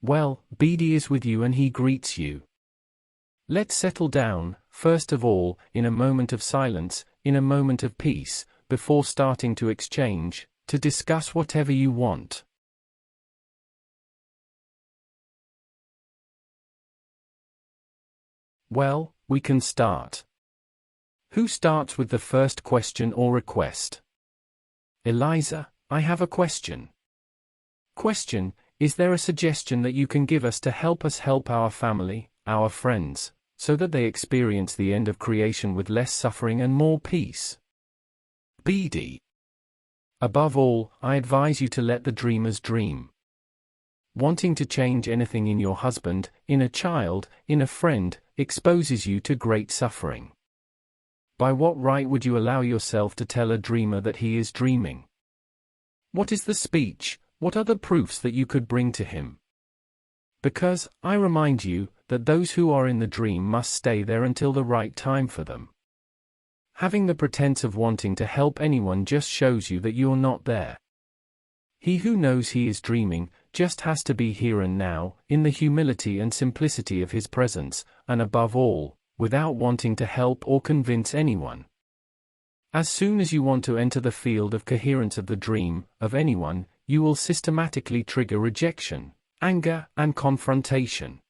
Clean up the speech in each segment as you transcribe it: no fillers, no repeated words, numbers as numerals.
Well, Bidi is with you and he greets you. Let's settle down, first of all, in a moment of silence, in a moment of peace, before starting to exchange, to discuss whatever you want. Well, we can start. Who starts with the first question or request? Eliza, I have a question. Question, is there a suggestion that you can give us to help our family, our friends, so that they experience the end of creation with less suffering and more peace? Bidi. Above all, I advise you to let the dreamers dream. Wanting to change anything in your husband, in a child, in a friend, exposes you to great suffering. By what right would you allow yourself to tell a dreamer that he is dreaming? What is the speech? What are the proofs that you could bring to him? Because, I remind you, that those who are in the dream must stay there until the right time for them. Having the pretense of wanting to help anyone just shows you that you're not there. He who knows he is dreaming, just has to be here and now, in the humility and simplicity of his presence, and above all, without wanting to help or convince anyone. As soon as you want to enter the field of coherence of the dream, of anyone, you will systematically trigger rejection, anger, and confrontation.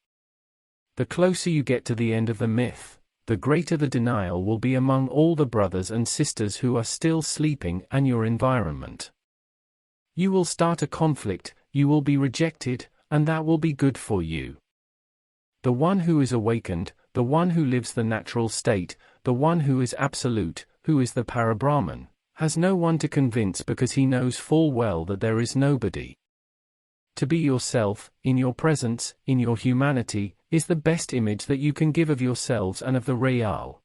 The closer you get to the end of the myth, the greater the denial will be among all the brothers and sisters who are still sleeping and your environment. You will start a conflict, you will be rejected, and that will be good for you. The one who is awakened, the one who lives the natural state, the one who is absolute, who is the Parabrahman, has no one to convince because he knows full well that there is nobody. To be yourself, in your presence, in your humanity, is the best image that you can give of yourselves and of the Real.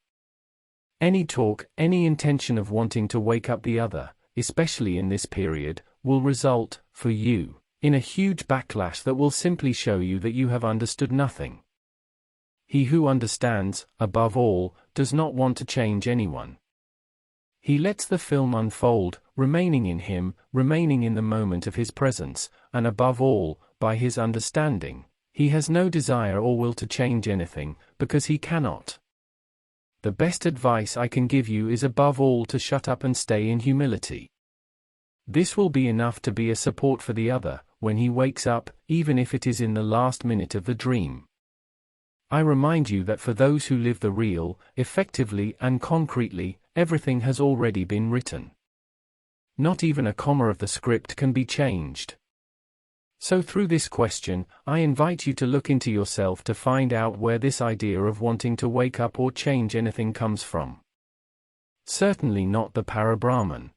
Any talk, any intention of wanting to wake up the other, especially in this period, will result, for you, in a huge backlash that will simply show you that you have understood nothing. He who understands, above all, does not want to change anyone. He lets the film unfold, remaining in him, remaining in the moment of his presence, and above all, by his understanding, he has no desire or will to change anything, because he cannot. The best advice I can give you is above all to shut up and stay in humility. This will be enough to be a support for the other, when he wakes up, even if it is in the last minute of the dream. I remind you that for those who live the real, effectively and concretely, everything has already been written. Not even a comma of the script can be changed. So through this question, I invite you to look into yourself to find out where this idea of wanting to wake up or change anything comes from. Certainly not the Parabrahman.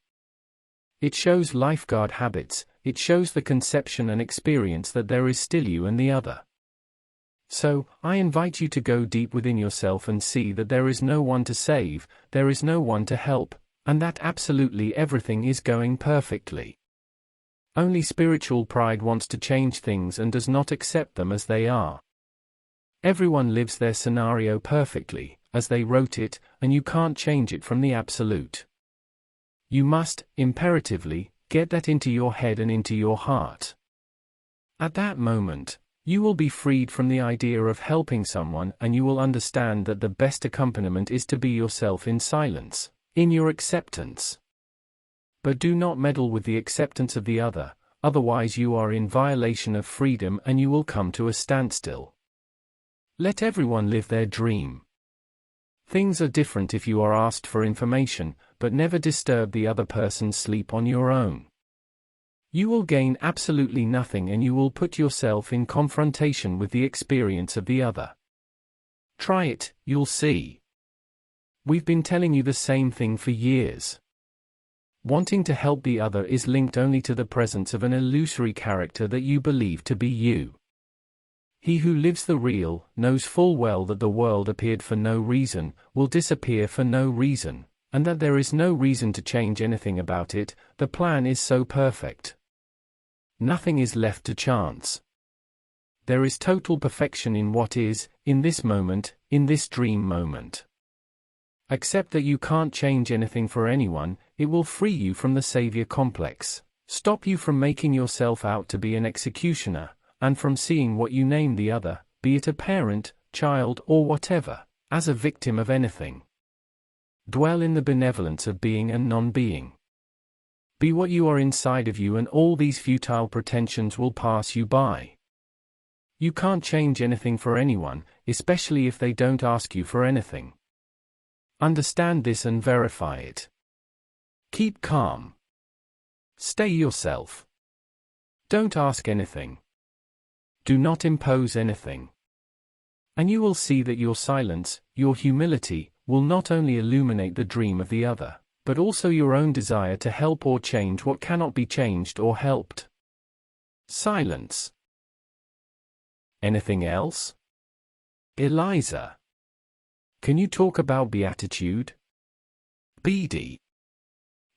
It shows lifeguard habits, it shows the conception and experience that there is still you and the other. So, I invite you to go deep within yourself and see that there is no one to save, there is no one to help, and that absolutely everything is going perfectly. Only spiritual pride wants to change things and does not accept them as they are. Everyone lives their scenario perfectly, as they wrote it, and you can't change it from the absolute. You must, imperatively, get that into your head and into your heart. At that moment, you will be freed from the idea of helping someone and you will understand that the best accompaniment is to be yourself in silence, in your acceptance. But do not meddle with the acceptance of the other, otherwise you are in violation of freedom and you will come to a standstill. Let everyone live their dream. Things are different if you are asked for information, but never disturb the other person's sleep on your own. You will gain absolutely nothing and you will put yourself in confrontation with the experience of the other. Try it, you'll see. We've been telling you the same thing for years. Wanting to help the other is linked only to the presence of an illusory character that you believe to be you. He who lives the real, knows full well that the world appeared for no reason, will disappear for no reason, and that there is no reason to change anything about it, the plan is so perfect. Nothing is left to chance. There is total perfection in what is, in this moment, in this dream moment. Accept that you can't change anything for anyone, it will free you from the savior complex, stop you from making yourself out to be an executioner, and from seeing what you name the other, be it a parent, child or whatever, as a victim of anything. Dwell in the benevolence of being and non-being. Be what you are inside of you, and all these futile pretensions will pass you by. You can't change anything for anyone, especially if they don't ask you for anything. Understand this and verify it. Keep calm. Stay yourself. Don't ask anything. Do not impose anything. And you will see that your silence, your humility, will not only illuminate the dream of the other, but also your own desire to help or change what cannot be changed or helped. Silence. Anything else? Eliza. Can you talk about beatitude? Bidi.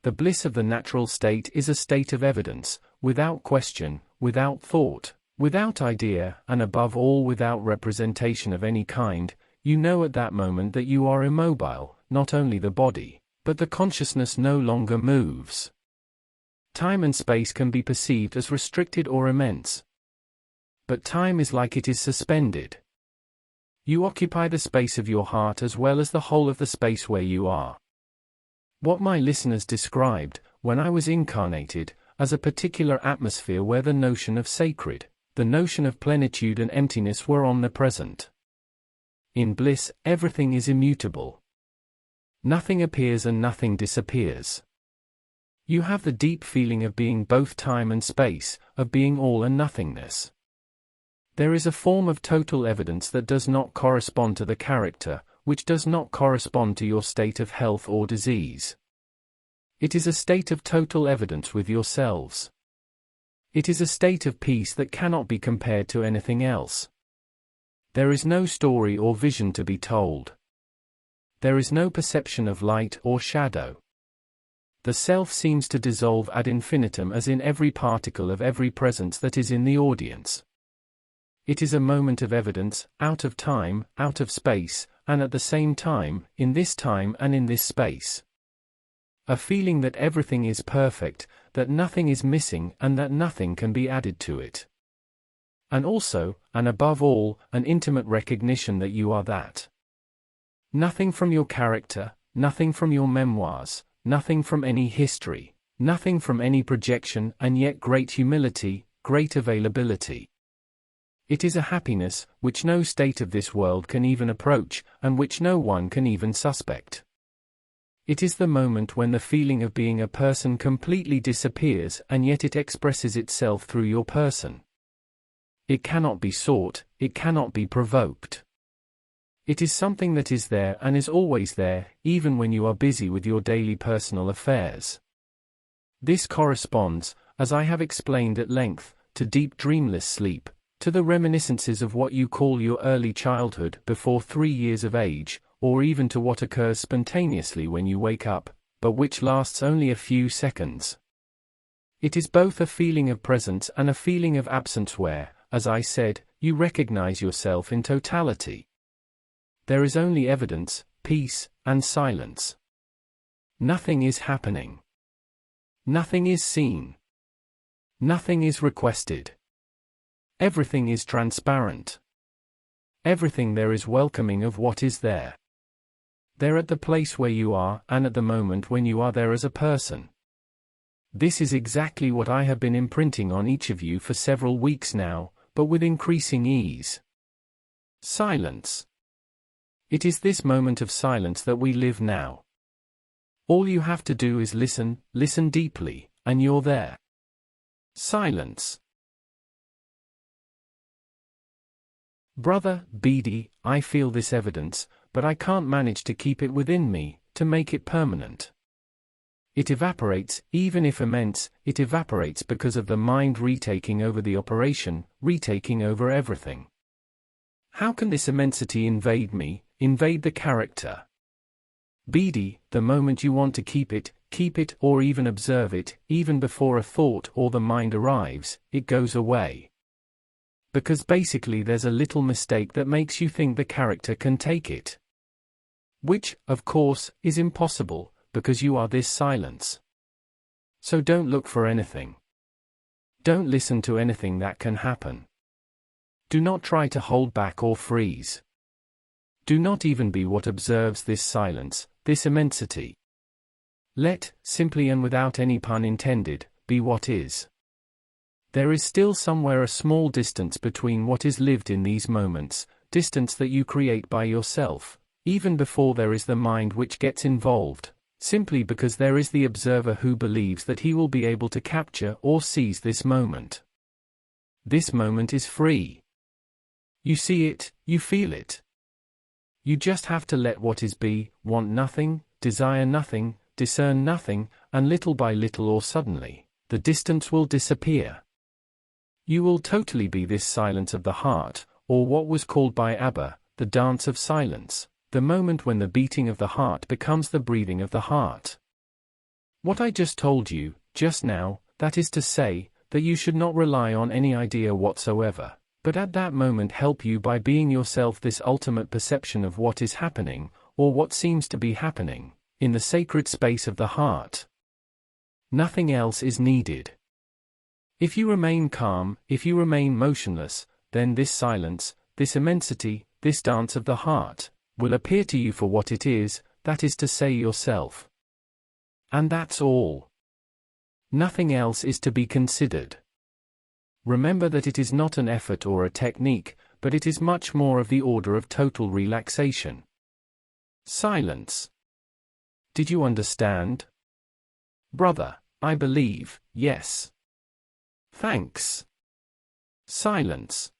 The bliss of the natural state is a state of evidence, without question, without thought, without idea, and above all without representation of any kind. You know at that moment that you are immobile, not only the body, but the consciousness no longer moves. Time and space can be perceived as restricted or immense. But time is like it is suspended. You occupy the space of your heart as well as the whole of the space where you are. What my listeners described, when I was incarnated, as a particular atmosphere where the notion of sacred, the notion of plenitude and emptiness were omnipresent. In bliss, everything is immutable. Nothing appears and nothing disappears. You have the deep feeling of being both time and space, of being all and nothingness. There is a form of total evidence that does not correspond to the character, which does not correspond to your state of health or disease. It is a state of total evidence with yourselves. It is a state of peace that cannot be compared to anything else. There is no story or vision to be told. There is no perception of light or shadow. The self seems to dissolve ad infinitum as in every particle of every presence that is in the audience. It is a moment of evidence, out of time, out of space, and at the same time, in this time and in this space. A feeling that everything is perfect, that nothing is missing and that nothing can be added to it. And also, and above all, an intimate recognition that you are that. Nothing from your character, nothing from your memoirs, nothing from any history, nothing from any projection, and yet great humility, great availability. It is a happiness which no state of this world can even approach, and which no one can even suspect. It is the moment when the feeling of being a person completely disappears, and yet it expresses itself through your person. It cannot be sought, it cannot be provoked. It is something that is there and is always there, even when you are busy with your daily personal affairs. This corresponds, as I have explained at length, to deep dreamless sleep, to the reminiscences of what you call your early childhood before 3 years of age, or even to what occurs spontaneously when you wake up, but which lasts only a few seconds. It is both a feeling of presence and a feeling of absence where, as I said, you recognize yourself in totality. There is only evidence, peace, and silence. Nothing is happening. Nothing is seen. Nothing is requested. Everything is transparent. Everything there is welcoming of what is there. There at the place where you are, and at the moment when you are there as a person. This is exactly what I have been imprinting on each of you for several weeks now, but with increasing ease. Silence. It is this moment of silence that we live now. All you have to do is listen, listen deeply, and you're there. Silence. Brother Bidi, I feel this evidence, but I can't manage to keep it within me, to make it permanent. It evaporates, even if immense, it evaporates because of the mind retaking over the operation, retaking over everything. How can this immensity invade me, invade the character? Bidi, the moment you want to keep it, or even observe it, even before a thought or the mind arrives, it goes away. Because basically there's a little mistake that makes you think the character can take it. Which, of course, is impossible, because you are this silence. So don't look for anything. Don't listen to anything that can happen. Do not try to hold back or freeze. Do not even be what observes this silence, this immensity. Let, simply and without any pun intended, be what is. There is still somewhere a small distance between what is lived in these moments, distance that you create by yourself, even before there is the mind which gets involved, simply because there is the observer who believes that he will be able to capture or seize this moment. This moment is free. You see it, you feel it. You just have to let what is be, want nothing, desire nothing, discern nothing, and little by little or suddenly, the distance will disappear. You will totally be this silence of the heart, or what was called by Abba, the dance of silence, the moment when the beating of the heart becomes the breathing of the heart. What I just told you, just now, that is to say, that you should not rely on any idea whatsoever, but at that moment help you by being yourself this ultimate perception of what is happening, or what seems to be happening, in the sacred space of the heart. Nothing else is needed. If you remain calm, if you remain motionless, then this silence, this immensity, this dance of the heart, will appear to you for what it is, that is to say yourself. And that's all. Nothing else is to be considered. Remember that it is not an effort or a technique, but it is much more of the order of total relaxation. Silence. Did you understand? Brother, I believe, yes. Thanks. Silence.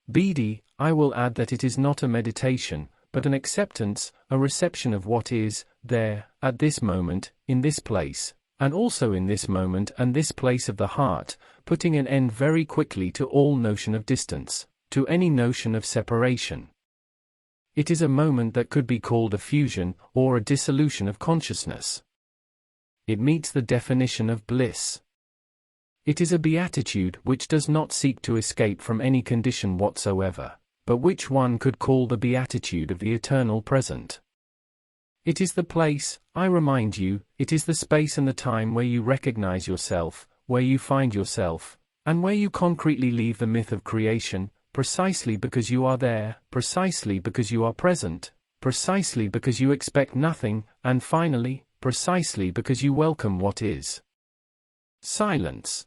Bidi, I will add that it is not a meditation, but an acceptance, a reception of what is, there, at this moment, in this place, and also in this moment and this place of the heart, putting an end very quickly to all notion of distance, to any notion of separation. It is a moment that could be called a fusion, or a dissolution of consciousness. It meets the definition of bliss. It is a beatitude which does not seek to escape from any condition whatsoever, but which one could call the beatitude of the eternal present. It is the place, I remind you, it is the space and the time where you recognize yourself, where you find yourself, and where you concretely leave the myth of creation, precisely because you are there, precisely because you are present, precisely because you expect nothing, and finally, precisely because you welcome what is. Silence.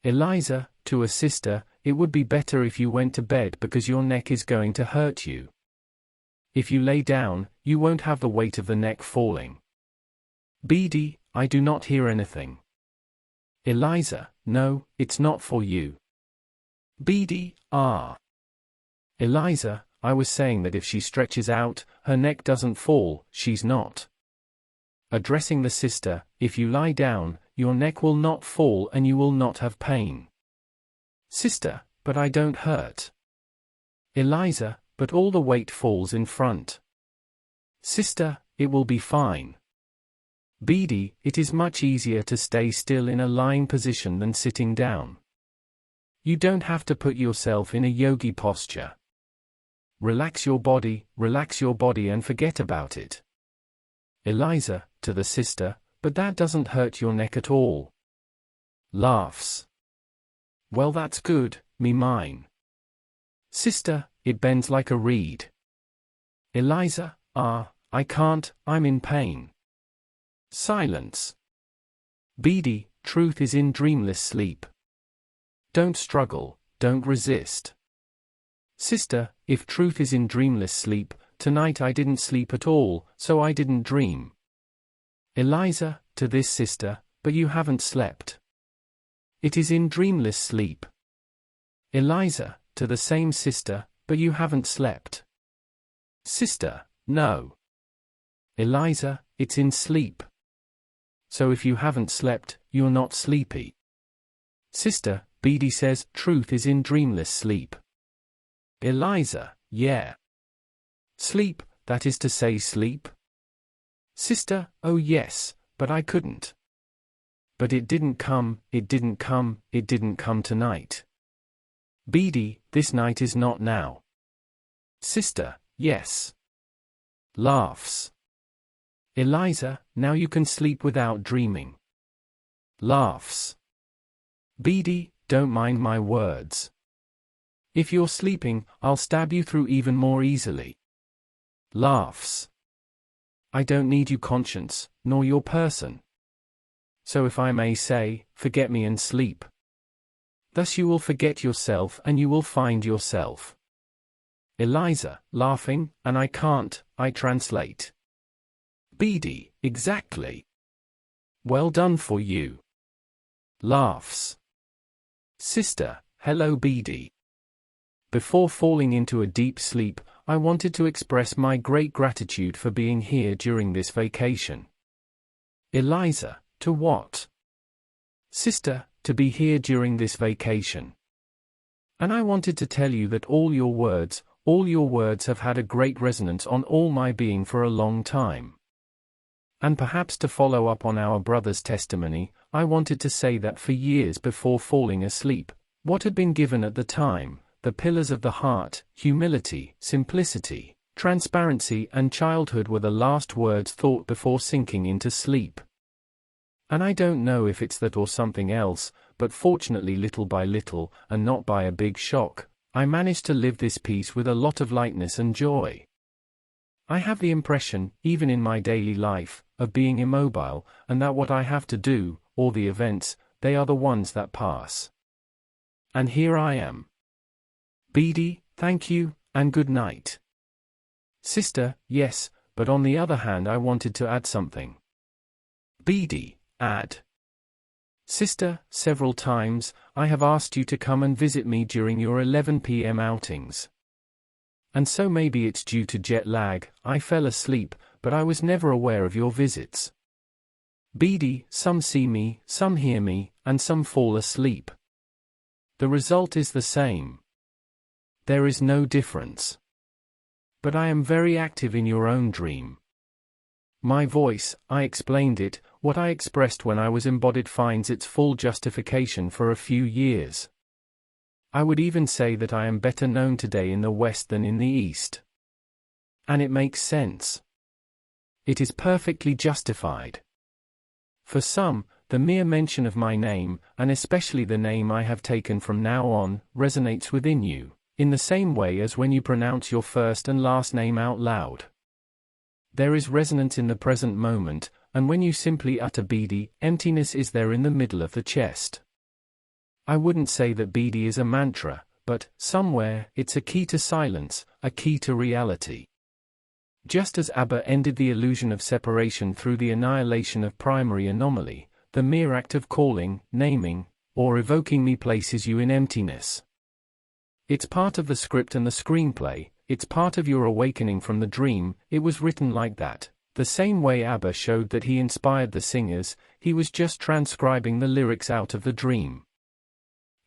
Eliza, to a sister, it would be better if you went to bed because your neck is going to hurt you. If you lay down, you won't have the weight of the neck falling. Bidi, I do not hear anything. Eliza, no, it's not for you. Bidi, ah. Eliza, I was saying that if she stretches out, her neck doesn't fall, she's not. Addressing the sister, if you lie down, your neck will not fall and you will not have pain. Sister, but I don't hurt. Eliza, but all the weight falls in front. Sister, it will be fine. Bidi, it is much easier to stay still in a lying position than sitting down. You don't have to put yourself in a yogi posture. Relax your body and forget about it. Eliza, to the sister, but that doesn't hurt your neck at all. Laughs. Well, that's good, me mine. Sister, it bends like a reed. Eliza, ah, I can't, I'm in pain. Silence. Bidi, truth is in dreamless sleep. Don't struggle, don't resist. Sister, if truth is in dreamless sleep, tonight I didn't sleep at all, so I didn't dream. Eliza, to this sister, but you haven't slept. It is in dreamless sleep. Eliza, to the same sister, but you haven't slept. Sister, no. Eliza, it's in sleep. So if you haven't slept, you're not sleepy. Sister, Bidi says, truth is in dreamless sleep. Eliza, yeah. Sleep, that is to say sleep? Sister, oh yes, but I couldn't. But it didn't come tonight. Bidi, this night is not now. Sister, yes. Laughs. Eliza, now you can sleep without dreaming. Laughs. Bidi, don't mind my words. If you're sleeping, I'll stab you through even more easily. Laughs. I don't need you conscience, nor your person. So if I may say, forget me and sleep. Thus you will forget yourself and you will find yourself. Eliza, laughing, and I can't, I translate. Bidi, exactly. Well done for you. Laughs. Sister, hello Bidi. Before falling into a deep sleep, I wanted to express my great gratitude for being here during this vacation. Eliza, to what? Sister, to be here during this vacation. And I wanted to tell you that all your words have had a great resonance on all my being for a long time. And perhaps to follow up on our brother's testimony, I wanted to say that for years before falling asleep, what had been given at the time, the pillars of the heart, humility, simplicity, transparency and childhood were the last words thought before sinking into sleep. And I don't know if it's that or something else, but fortunately little by little, and not by a big shock, I managed to live this peace with a lot of lightness and joy. I have the impression, even in my daily life, of being immobile, and that what I have to do, or the events, they are the ones that pass. And here I am. Bidi, thank you, and good night. Sister, yes, but on the other hand I wanted to add something. Bidi, add. Sister, several times, I have asked you to come and visit me during your 11 p.m. outings. And so maybe it's due to jet lag, I fell asleep, but I was never aware of your visits. Bidi, some see me, some hear me, and some fall asleep. The result is the same. There is no difference. But I am very active in your own dream. My voice, I explained it, what I expressed when I was embodied finds its full justification for a few years. I would even say that I am better known today in the West than in the East. And it makes sense. It is perfectly justified. For some, the mere mention of my name, and especially the name I have taken from now on, resonates within you, in the same way as when you pronounce your first and last name out loud. There is resonance in the present moment, and when you simply utter Bidi, emptiness is there in the middle of the chest. I wouldn't say that Bidi is a mantra, but, somewhere, it's a key to silence, a key to reality. Just as Abba ended the illusion of separation through the annihilation of primary anomaly, the mere act of calling, naming, or evoking me places you in emptiness. It's part of the script and the screenplay, it's part of your awakening from the dream. It was written like that. The same way Abba showed that he inspired the singers, he was just transcribing the lyrics out of the dream.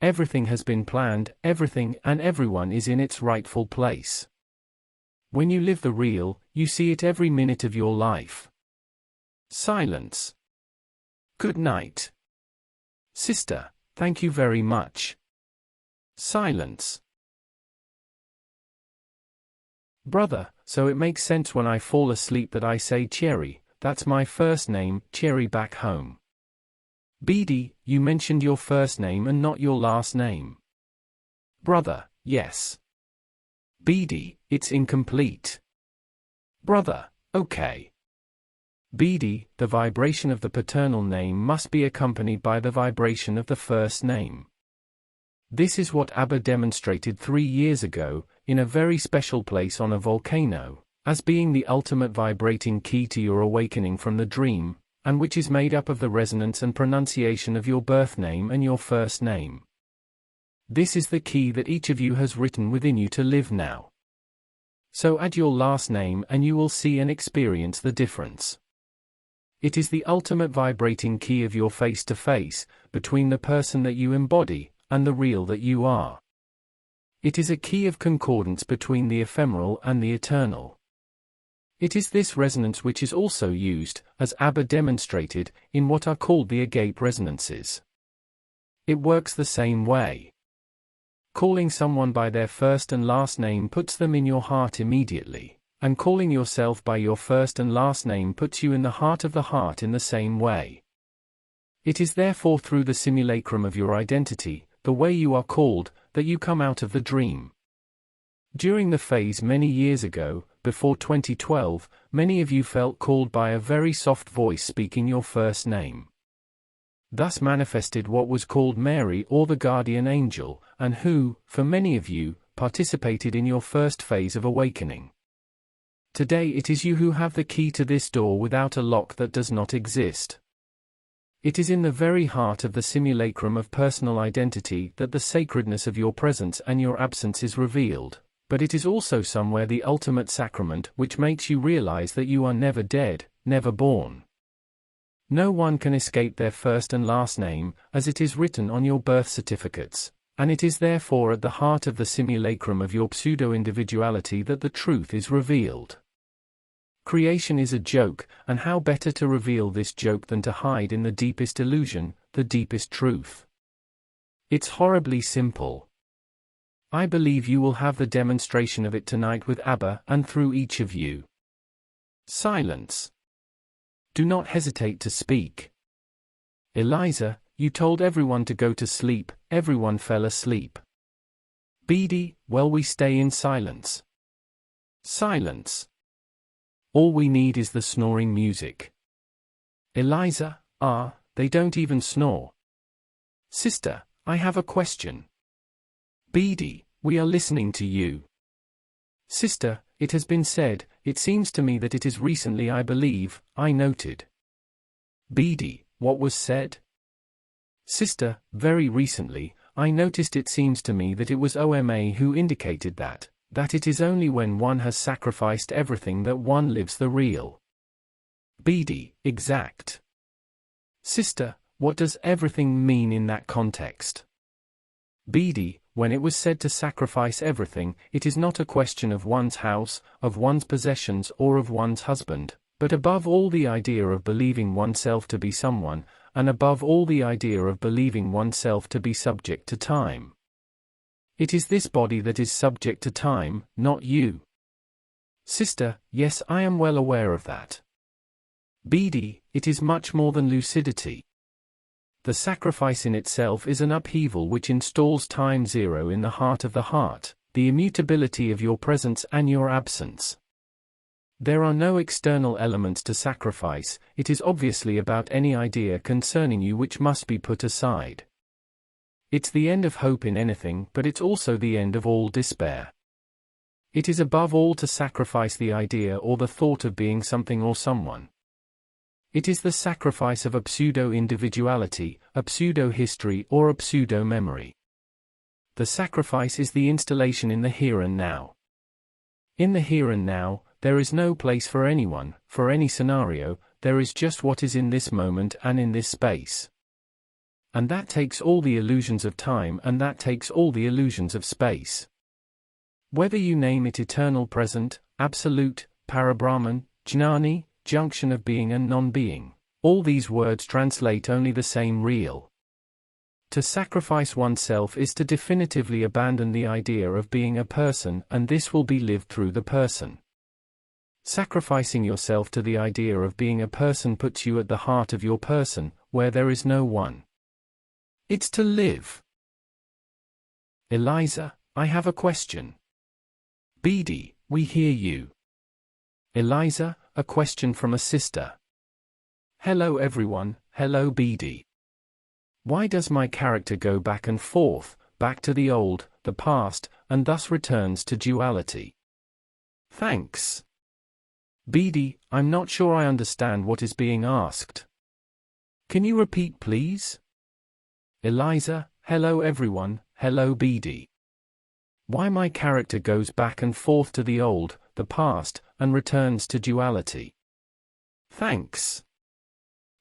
Everything has been planned, everything and everyone is in its rightful place. When you live the real, you see it every minute of your life. Silence. Good night. Sister, thank you very much. Silence. Brother, so it makes sense when I fall asleep that I say Cherry, that's my first name, Cherry back home. Bidi, you mentioned your first name and not your last name. Brother, yes. Bidi, it's incomplete. Brother, okay. Bidi, the vibration of the paternal name must be accompanied by the vibration of the first name. This is what Abba demonstrated 3 years ago, in a very special place on a volcano, as being the ultimate vibrating key to your awakening from the dream, and which is made up of the resonance and pronunciation of your birth name and your first name. This is the key that each of you has written within you to live now. So add your last name and you will see and experience the difference. It is the ultimate vibrating key of your face-to-face, between the person that you embody, and the real that you are. It is a key of concordance between the ephemeral and the eternal. It is this resonance which is also used, as Abba demonstrated, in what are called the agape resonances. It works the same way. Calling someone by their first and last name puts them in your heart immediately, and calling yourself by your first and last name puts you in the heart of the heart in the same way. It is therefore through the simulacrum of your identity, the way you are called, that you come out of the dream. During the phase many years ago, before 2012, many of you felt called by a very soft voice speaking your first name. Thus manifested what was called Mary or the guardian angel, and who, for many of you, participated in your first phase of awakening. Today it is you who have the key to this door without a lock that does not exist. It is in the very heart of the simulacrum of personal identity that the sacredness of your presence and your absence is revealed, but it is also somewhere the ultimate sacrament which makes you realize that you are never dead, never born. No one can escape their first and last name, as it is written on your birth certificates, and it is therefore at the heart of the simulacrum of your pseudo-individuality that the truth is revealed. Creation is a joke, and how better to reveal this joke than to hide in the deepest illusion, the deepest truth? It's horribly simple. I believe you will have the demonstration of it tonight with Abba and through each of you. Silence. Do not hesitate to speak. Eliza, you told everyone to go to sleep, everyone fell asleep. Bidi, well, we stay in silence. Silence. All we need is the snoring music. Eliza, they don't even snore. Sister, I have a question. Bidi, we are listening to you. Sister, it has been said, it seems to me that it is recently I believe, I noted. Bidi, what was said? Sister, very recently, I noticed it seems to me that it was OMA who indicated that it is only when one has sacrificed everything that one lives the real. Bidi, exact. Sister, what does everything mean in that context? Bidi, when it was said to sacrifice everything, it is not a question of one's house, of one's possessions or of one's husband, but above all the idea of believing oneself to be someone, and above all the idea of believing oneself to be subject to time. It is this body that is subject to time, not you. Sister, yes, I am well aware of that. Bidi, it is much more than lucidity. The sacrifice in itself is an upheaval which installs time zero in the heart of the heart, the immutability of your presence and your absence. There are no external elements to sacrifice, it is obviously about any idea concerning you which must be put aside. It's the end of hope in anything, but it's also the end of all despair. It is above all to sacrifice the idea or the thought of being something or someone. It is the sacrifice of a pseudo-individuality, a pseudo-history or a pseudo-memory. The sacrifice is the installation in the here and now. In the here and now, there is no place for anyone, for any scenario, there is just what is in this moment and in this space. And that takes all the illusions of time and that takes all the illusions of space. Whether you name it eternal present, absolute, parabrahman, jnani, junction of being and non-being, all these words translate only the same real. To sacrifice oneself is to definitively abandon the idea of being a person, and this will be lived through the person. Sacrificing yourself to the idea of being a person puts you at the heart of your person, where there is no one. It's to live. Eliza, I have a question. Bidi, we hear you. Eliza, a question from a sister. Hello everyone, hello Bidi. Why does my character go back and forth, back to the old, the past, and thus returns to duality? Thanks. Bidi, I'm not sure I understand what is being asked. Can you repeat please? Eliza, hello everyone, hello Bidi. Why my character goes back and forth to the old, the past, and returns to duality? Thanks.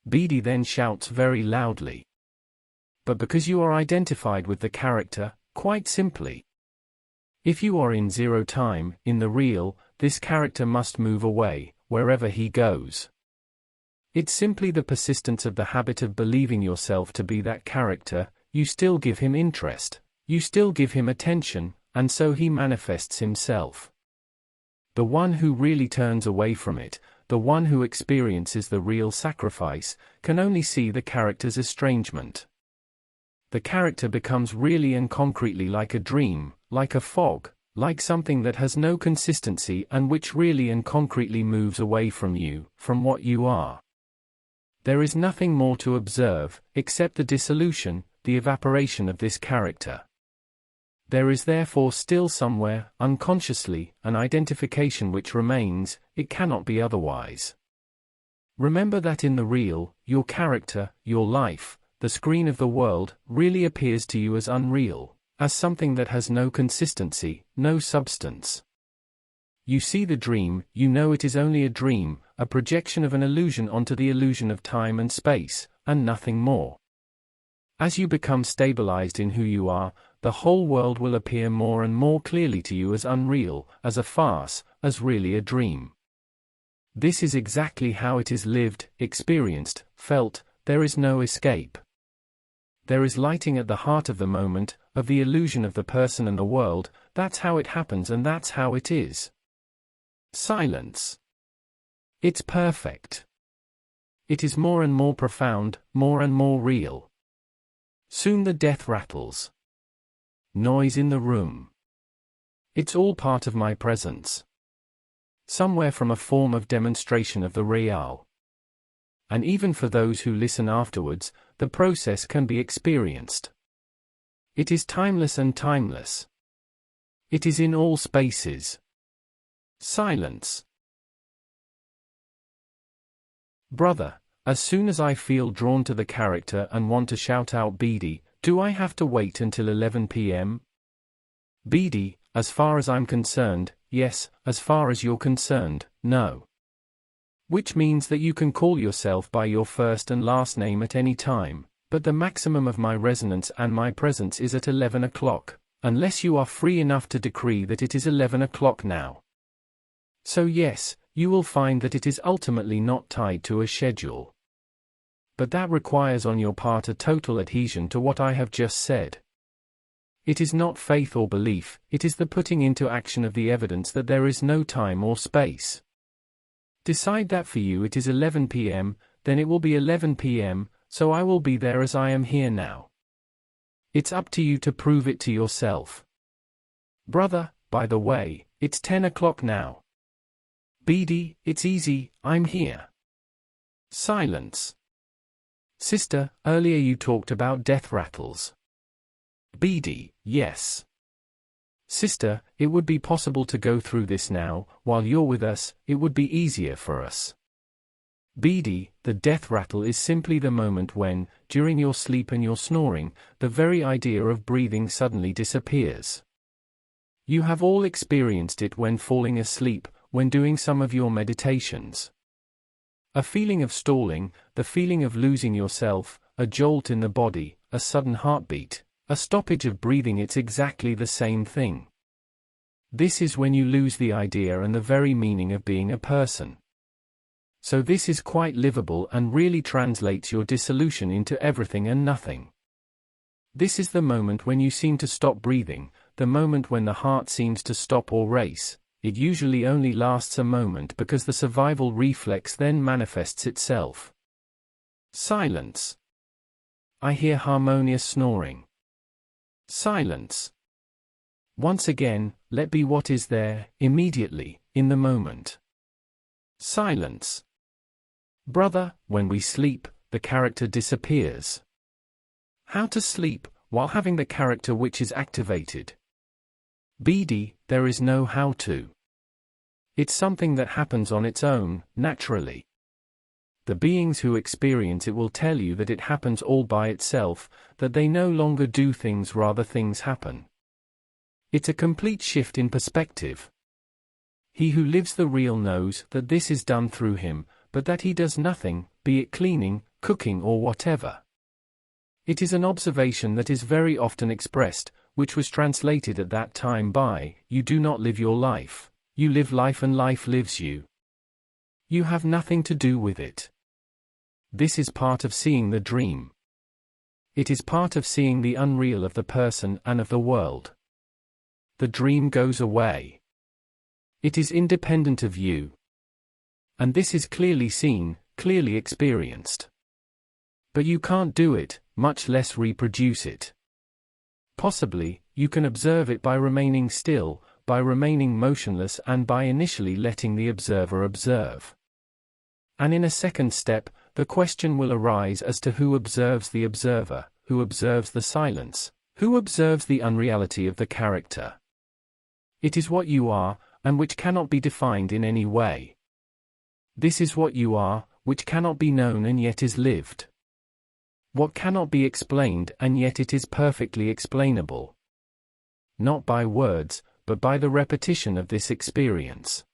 Bidi then shouts very loudly. But because you are identified with the character, quite simply. If you are in zero time, in the real, this character must move away, wherever he goes. It's simply the persistence of the habit of believing yourself to be that character, you still give him interest, you still give him attention, and so he manifests himself. The one who really turns away from it, the one who experiences the real sacrifice, can only see the character's estrangement. the character becomes really and concretely like a dream, like a fog, like something that has no consistency and which really and concretely moves away from you, from what you are. There is nothing more to observe, except the dissolution, the evaporation of this character. There is therefore still somewhere, unconsciously, an identification which remains, it cannot be otherwise. Remember that in the real, your character, your life, the screen of the world, really appears to you as unreal, as something that has no consistency, no substance. You see the dream, you know it is only a dream, a projection of an illusion onto the illusion of time and space, and nothing more. As you become stabilized in who you are, the whole world will appear more and more clearly to you as unreal, as a farce, as really a dream. This is exactly how it is lived, experienced, felt. There is no escape. There is lighting at the heart of the moment, of the illusion of the person and the world. That's how it happens and that's how it is. Silence. It's perfect. It is more and more profound, more and more real. Soon the death rattles. Noise in the room. It's all part of my presence. Somewhere from a form of demonstration of the real. And even for those who listen afterwards, the process can be experienced. It is timeless and timeless. It is in all spaces. Silence. Brother, as soon as I feel drawn to the character and want to shout out Bidi, do I have to wait until 11 p.m.? Bidi, as far as I'm concerned, yes, as far as you're concerned, no. Which means that you can call yourself by your first and last name at any time, but the maximum of my resonance and my presence is at 11 o'clock, unless you are free enough to decree that it is 11 o'clock now. So yes, you will find that it is ultimately not tied to a schedule. But that requires on your part a total adhesion to what I have just said. It is not faith or belief, it is the putting into action of the evidence that there is no time or space. Decide that for you it is 11 p.m., then it will be 11 p.m., so I will be there as I am here now. It's up to you to prove it to yourself. Brother, by the way, it's 10 o'clock now. Bidi, it's easy, I'm here. Silence. Sister, earlier you talked about death rattles. Bidi, yes. Sister, it would be possible to go through this now, while you're with us, it would be easier for us. Bidi, the death rattle is simply the moment when, during your sleep and your snoring, the very idea of breathing suddenly disappears. You have all experienced it when falling asleep, when doing some of your meditations. A feeling of stalling, the feeling of losing yourself, a jolt in the body, a sudden heartbeat, a stoppage of breathing, it's exactly the same thing. This is when you lose the idea and the very meaning of being a person. So this is quite livable and really translates your dissolution into everything and nothing. This is the moment when you seem to stop breathing, the moment when the heart seems to stop or race. It usually only lasts a moment because the survival reflex then manifests itself. Silence. I hear harmonious snoring. Silence. Once again, let be what is there, immediately, in the moment. Silence. Brother, when we sleep, the character disappears. How to sleep, while having the character which is activated? Bidi, there is no how to. It's something that happens on its own, naturally. The beings who experience it will tell you that it happens all by itself, that they no longer do things, rather things happen. It's a complete shift in perspective. He who lives the real knows that this is done through him, but that he does nothing, be it cleaning, cooking or whatever. It is an observation that is very often expressed, which was translated at that time by, you do not live your life, you live life and life lives you. You have nothing to do with it. This is part of seeing the dream. It is part of seeing the unreal of the person and of the world. The dream goes away. It is independent of you. And this is clearly seen, clearly experienced. But you can't do it, much less reproduce it. Possibly, you can observe it by remaining still, by remaining motionless, and by initially letting the observer observe. And in a second step, the question will arise as to who observes the observer, who observes the silence, who observes the unreality of the character. It is what you are, and which cannot be defined in any way. This is what you are, which cannot be known and yet is lived. What cannot be explained and yet it is perfectly explainable. Not by words, but by the repetition of this experience.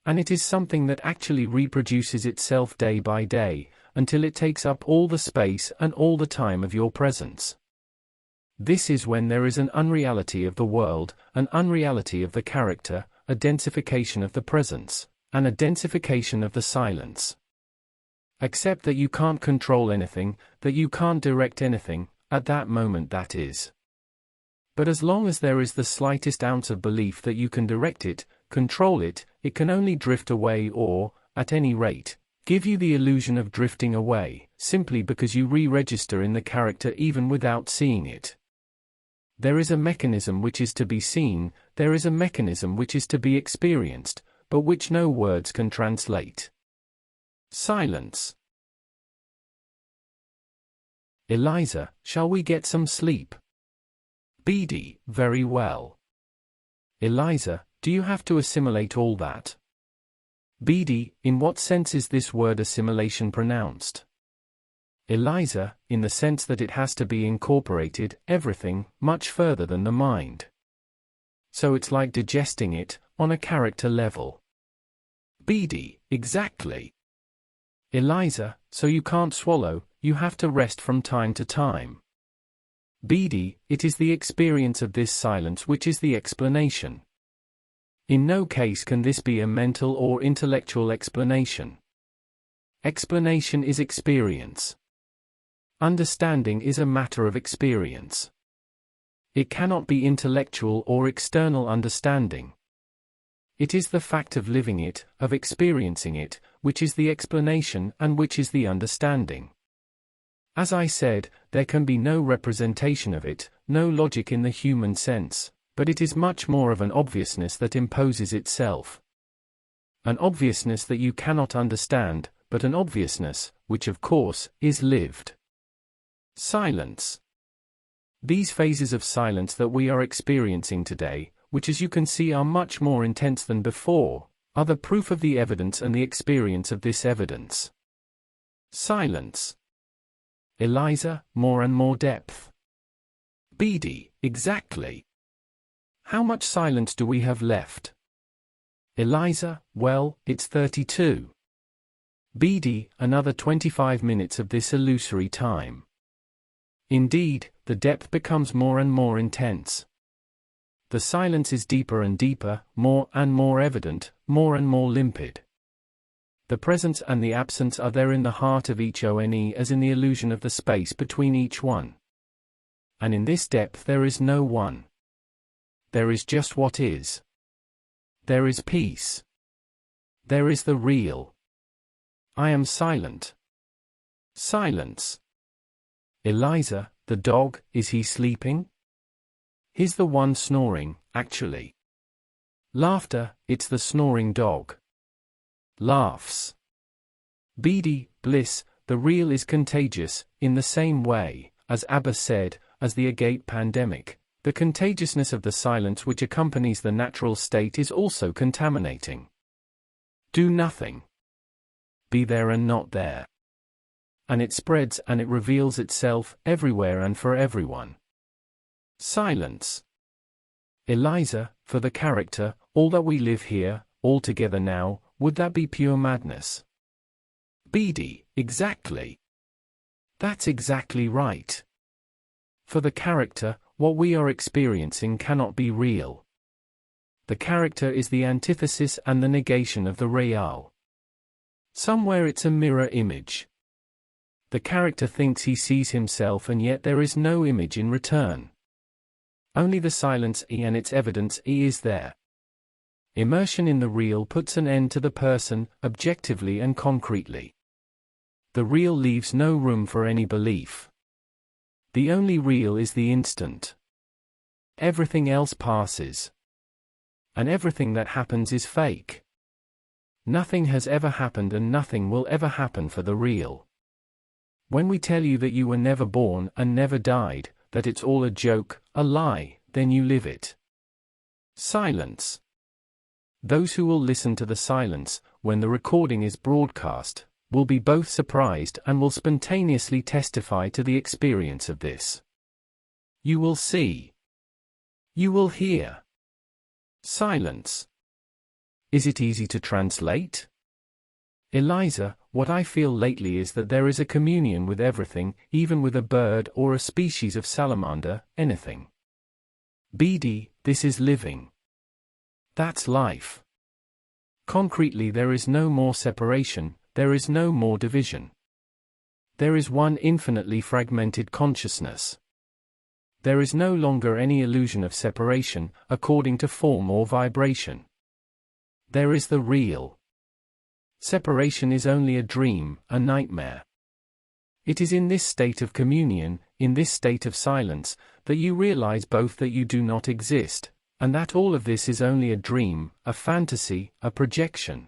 And it is something that actually reproduces itself day by day, until it takes up all the space and all the time of your presence. This is when there is an unreality of the world, an unreality of the character, a densification of the presence, and a densification of the silence. Accept that you can't control anything, that you can't direct anything, at that moment that is. But as long as there is the slightest ounce of belief that you can direct it, control it, it can only drift away or, at any rate, give you the illusion of drifting away, simply because you re-register in the character even without seeing it. There is a mechanism which is to be seen, there is a mechanism which is to be experienced, but which no words can translate. Silence. Eliza, shall we get some sleep? Bidi, very well. Eliza, do you have to assimilate all that? Bidi, in what sense is this word assimilation pronounced? Eliza, in the sense that it has to be incorporated, everything, much further than the mind. So it's like digesting it, on a character level. Bidi, exactly. Eliza, so you can't swallow, you have to rest from time to time. Bidi, it is the experience of this silence which is the explanation. In no case can this be a mental or intellectual explanation. Explanation is experience. Understanding is a matter of experience. It cannot be intellectual or external understanding. It is the fact of living it, of experiencing it, which is the explanation and which is the understanding. As I said, there can be no representation of it, no logic in the human sense, but it is much more of an obviousness that imposes itself. An obviousness that you cannot understand, but an obviousness, which of course, is lived. Silence. These phases of silence that we are experiencing today, which as you can see are much more intense than before, are the proof of the evidence and the experience of this evidence. Silence. Eliza, more and more depth. Bidi, exactly. How much silence do we have left? Eliza, well, it's 32. Bidi, another 25 minutes of this illusory time. Indeed, the depth becomes more and more intense. The silence is deeper and deeper, more and more evident, more and more limpid. The presence and the absence are there in the heart of each one as in the illusion of the space between each one. And in this depth there is no one. There is just what is. There is peace. There is the real. I am silent. Silence. Eliza, the dog, is he sleeping? He's the one snoring, actually. Laughter, it's the snoring dog. Laughs. Bidi, bliss, the real is contagious, in the same way, as Abba said, as the agate pandemic. The contagiousness of the silence which accompanies the natural state is also contaminating. Do nothing. Be there and not there. And it spreads and it reveals itself, everywhere and for everyone. Silence. Eliza, for the character, all that we live here, all together now, would that be pure madness? Bidi, exactly. That's exactly right. For the character, what we are experiencing cannot be real. The character is the antithesis and the negation of the real. Somewhere it's a mirror image. The character thinks he sees himself and yet there is no image in return. Only the silence and its evidence is there. Immersion in the real puts an end to the person, objectively and concretely. The real leaves no room for any belief. The only real is the instant. Everything else passes. And everything that happens is fake. Nothing has ever happened and nothing will ever happen for the real. When we tell you that you were never born and never died, that it's all a joke, a lie, then you live it. Silence. Those who will listen to the silence, when the recording is broadcast, will be both surprised and will spontaneously testify to the experience of this. You will see. You will hear. Silence. Is it easy to translate? Eliza, what I feel lately is that there is a communion with everything, even with a bird or a species of salamander, anything. Bidi, this is living. That's life. Concretely, there is no more separation, there is no more division. There is one infinitely fragmented consciousness. There is no longer any illusion of separation, according to form or vibration. There is the real. Separation is only a dream, a nightmare. It is in this state of communion, in this state of silence, that you realize both that you do not exist, and that all of this is only a dream, a fantasy, a projection.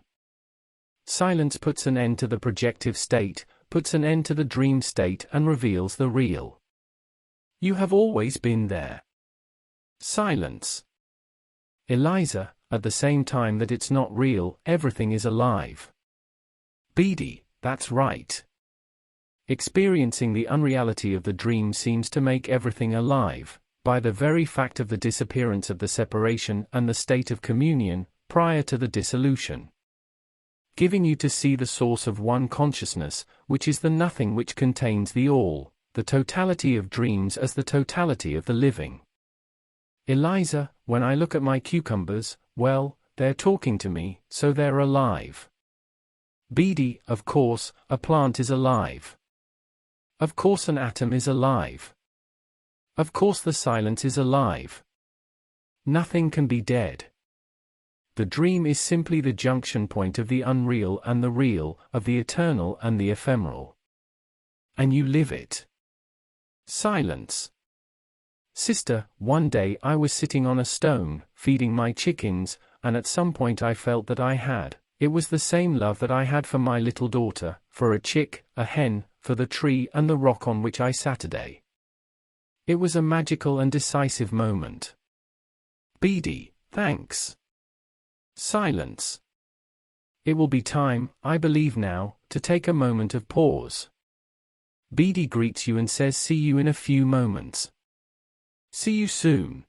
Silence puts an end to the projective state, puts an end to the dream state and reveals the real. You have always been there. Silence. Eliza, at the same time that it's not real, everything is alive. Bidi, that's right. Experiencing the unreality of the dream seems to make everything alive, by the very fact of the disappearance of the separation and the state of communion, prior to the dissolution. Giving you to see the source of one consciousness, which is the nothing which contains the all, the totality of dreams as the totality of the living. Eliza, when I look at my cucumbers, well, they're talking to me, so they're alive. Bidi, of course, a plant is alive. Of course an atom is alive. Of course the silence is alive. Nothing can be dead. The dream is simply the junction point of the unreal and the real, of the eternal and the ephemeral. And you live it. Silence. Sister, one day I was sitting on a stone, feeding my chickens, and at some point I felt that I had. It was the same love that I had for my little daughter, for a chick, a hen, for the tree and the rock on which I sat today. It was a magical and decisive moment. Bidi, thanks. Silence. It will be time, I believe now, to take a moment of pause. Bidi greets you and says see you in a few moments. See you soon.